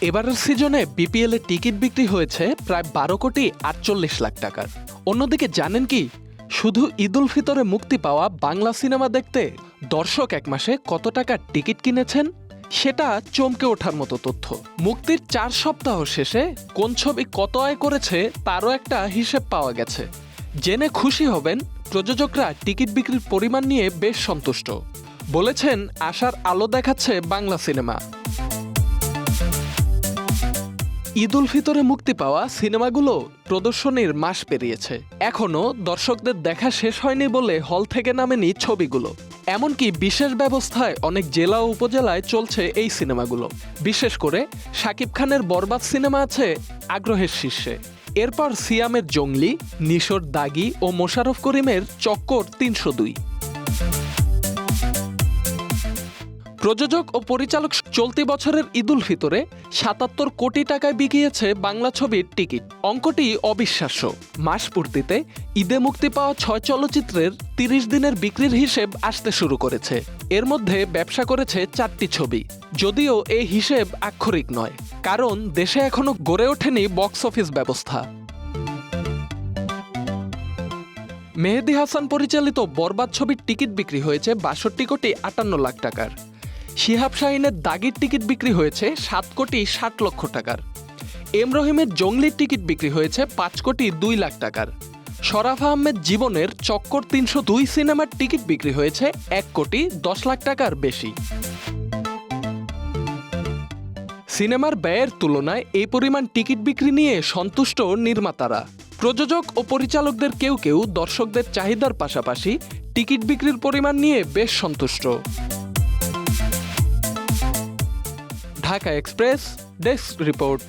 এবারের সিজনে বিপিএল এর টিকিট বিক্রি হয়েছে প্রায় 12,48,00,000 টাকার। অন্যদিকে জানেন কি, শুধু ঈদ উল ফিতরে মুক্তি পাওয়া বাংলা সিনেমা দেখতে দর্শক এক মাসে কত টাকার টিকিট কিনেছেন? সেটা চমকে ওঠার মতো তথ্য। মুক্তির 4 সপ্তাহ শেষে কোন ছবি কত আয় করেছে তারও একটা হিসেব পাওয়া গেছে। জেনে খুশি হবেন, প্রযোজকরা টিকিট বিক্রির পরিমাণ নিয়ে বেশ সন্তুষ্ট। বলেছেন, আশার আলো দেখাচ্ছে বাংলা সিনেমা। ঈদ উল ফিতরে মুক্তি পাওয়া সিনেমাগুলো প্রদর্শনীর মাস পেরিয়েছে, এখনও দর্শকদের দেখা শেষ হয়নি বলে হল থেকে নামেনি ছবিগুলো। এমনকি বিশেষ ব্যবস্থায় অনেক জেলা ও উপজেলায় চলছে এই সিনেমাগুলো। বিশেষ করে শাকিব খানের বরবাদ সিনেমা আছে আগ্রহের শীর্ষে। এরপর সিয়ামের জঙ্গলি, নিশোর দাগি ও মোশাররফ করিমের চক্কর ৩০২। প্রযোজক ও পরিচালক চলতি বছরের ঈদ উল ফিতরে ৭৭ কোটি টাকায় বিকিয়েছে বাংলা ছবির টিকিট। অঙ্কটি অবিশ্বাস্য। মাস পূর্তিতে ঈদে মুক্তি পাওয়া ৬ চলচ্চিত্রের ৩০ দিনের বিক্রির হিসেব আসতে শুরু করেছে। এর মধ্যে ব্যবসা করেছে 4টি ছবি। যদিও এই হিসেব আক্ষরিক নয়, কারণ দেশে এখনো গড়ে ওঠেনি বক্স অফিস ব্যবস্থা। মেহেদী হাসান পরিচালিত বরবাদ ছবির টিকিট বিক্রি হয়েছে ৬২,৫৮,০০,০০০ টাকার। শিহাব শাহিনের দাগির টিকিট বিক্রি হয়েছে ৭,৬০,০০,০০০ টাকার। এম রহিমের জঙ্গলির টিকিট বিক্রি হয়েছে ৫,২,০০,০০০ টাকার। শরাফ আহমেদ জীবনের চক্কর ৩০২ সিনেমার টিকিট বিক্রি হয়েছে ১,১০,০০,০০০ টাকার বেশি। সিনেমার ব্যয়ের তুলনায় এই পরিমাণ টিকিট বিক্রি নিয়ে সন্তুষ্ট নির্মাতারা। প্রযোজক ও পরিচালকদের কেউ কেউ দর্শকদের চাহিদার পাশাপাশি টিকিট বিক্রির পরিমাণ নিয়ে বেশ সন্তুষ্ট। Dhaka express desk report.